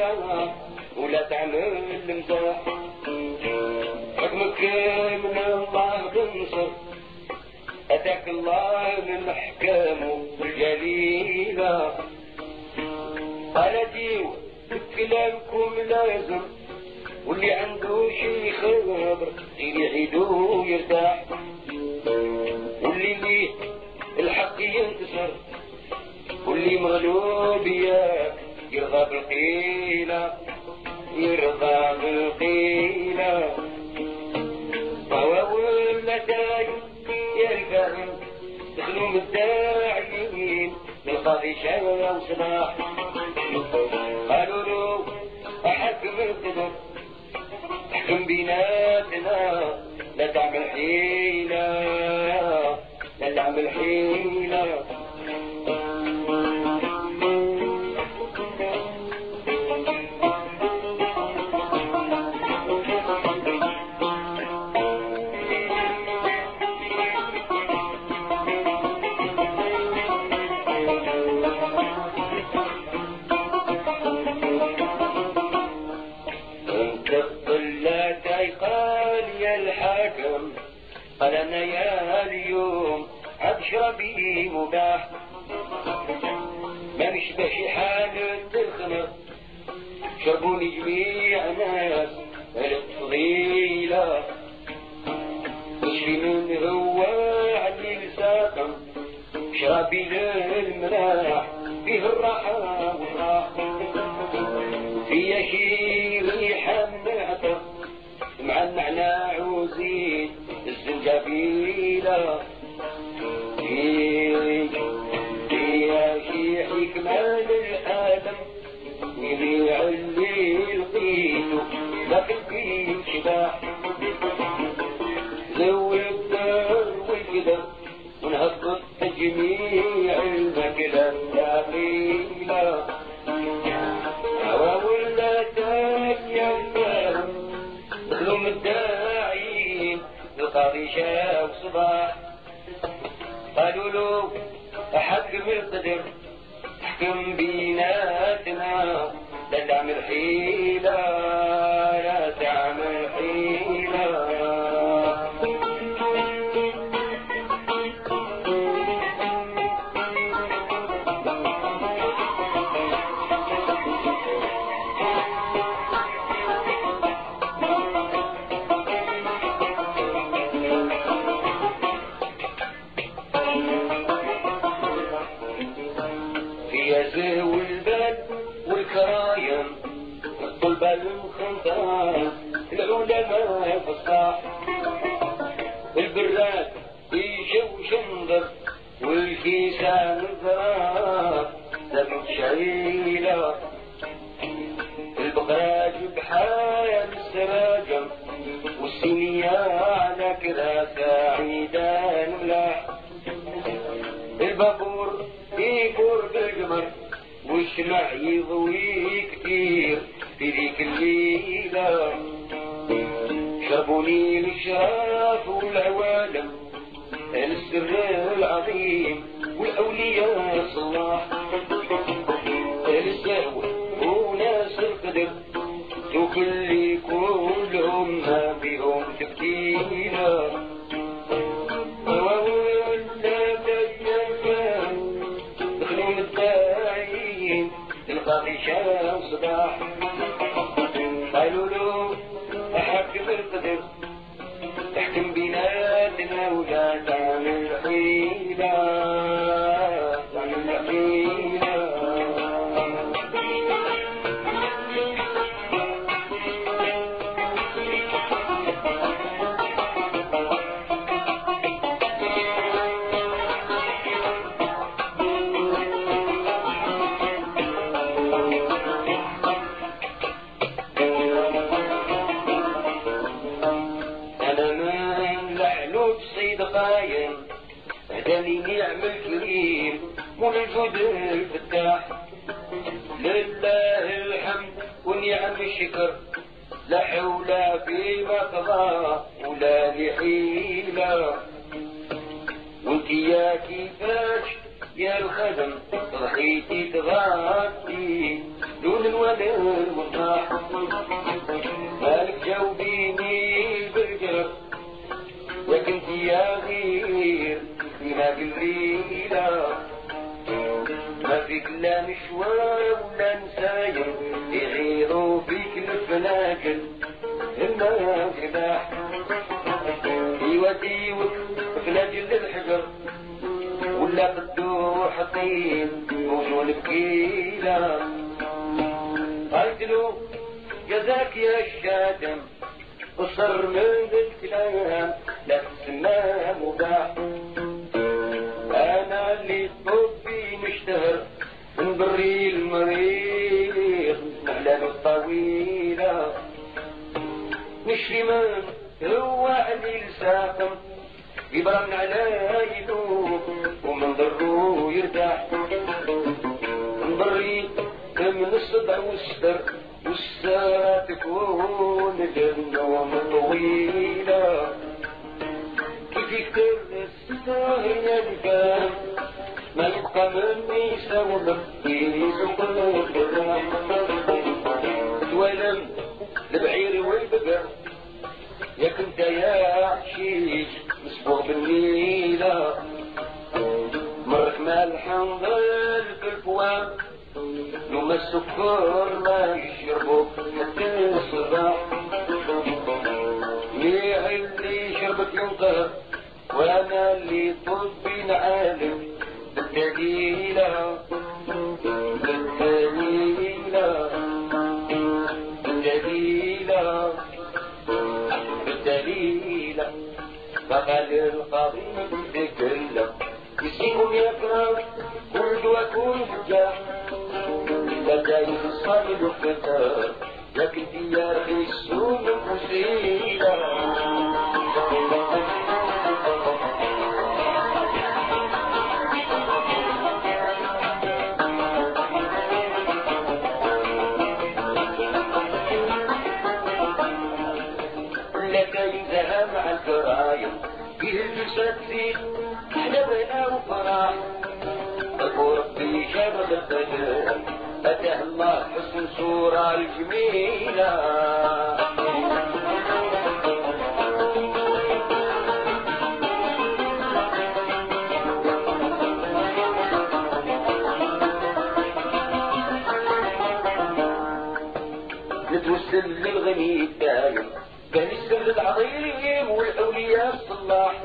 حيلة ولا تعمل مزاح. حكمك من الله تنصر، أتاك الله من أحكامه الجليلة. قال ديو كلامكم لازم، واللي عنده شي خبر يعيدو يرتاح، واللي ليه الحق ينتصر، واللي مغلوب ياك يرضى بالقيلة، يرضى بالقيلة. وهو ولا دايم يا الفهم دخلوا مداعيين للقاضي شاوى وصباح. قالوا له أحكم القدر، احكم بيناتنا، لا تعمل حيلة، لا تعمل حيلة. قال أنا يا اليوم أشربي مباح، ما نشبه شي حالة الخمر، شربوني جميع ناس الفضيلة. وشي من هو علي لساقم، شربي للملاح فيه الراحة والراحة، فيها شي ريحة من العطر مع النعناع وزيت الزنجبيلة، فيها شي حكمة للآدم يبيع اللي لقيته لكن فيه شباح. زود الدار والقدر ونهبط تجميع المكلة الثقيلة. هوا ولا تاني الفهم دخلوا مداعين القاضي شاف صباح. قالوا له أحكم القدر، احكم بيناتنا، لا تعمل حيلة، لا تعمل حيلة. والبال والكرايم الطلبة المخنطرة، العلماء الفصاح، البراد يجو شنظر والكيسان الزراف دمت شعيلة، البقراج بحال السراجم والسينية على كراسة عيدان ملاح، البابور يكور بالقمر والشمع يضوي كتير في ذيك الليلة. شربوني الشراف والعوالم السر العظيم والأولياء الصلاح، السهو وناس القدر وكل كلهم ما بهم تبكينا. القاضي شاف صباح، قالوا له أحكم القدر، احكم بيناتنا ولا تعمل حيلة، تعمل حيلة. هداني نعم الكريم والجود الفتاح، لله الحمد ونعم الشكر، لا حول فيما قضى ولا لحيلة. وانت يا كيفاش يا الخدم ضحيتي تغطي دون الظلم والناح مالك جاوبيني بالقرب يا كنت يا غير فيها بالليلة ما فيك لا مشوار ولا نساير يغيروا فيك الفناجل إما كباح يوديوك فناجل الحجر ولا بدو حطين وجون بكيلة قلتلو جزاك يا الشاتم وصر من الكلام لا تسمى مباح انا اللي طبي مشتهر نبري المريض محلال الطويلة نشفي من هو اللي لساقم يبرم على يدوب ومن ضره يرتاح نبري من الصدع والصدر والساعة تكون جنة طويلة كيف يكتر السهر ينفهم ما يبقى مني سوى يسوق القرام تولم البعير والبقر يا كنت يا عشيش مسبوق بالليلة مرك ما الحنظل في الكوام لما السكر ما يشربوا حتى الصباح ليه اللي شربت ينقر وانا اللي طبي نعالم بالدليلة بالدليلة بالدليلة بالدليلة فقال القاضي بكله يسيبهم يكره كل وكون فجاح بداية الصامد والفتار لكن ديار السوم المسيلة لك ينزها مع الكرايم يهلسات فيك احنا بنا وفراح ربي شباب الفجر فتح الله حسن صورة الجميلة نتوسل للغني الدايم كان السر العظيم والأولياء الصلاح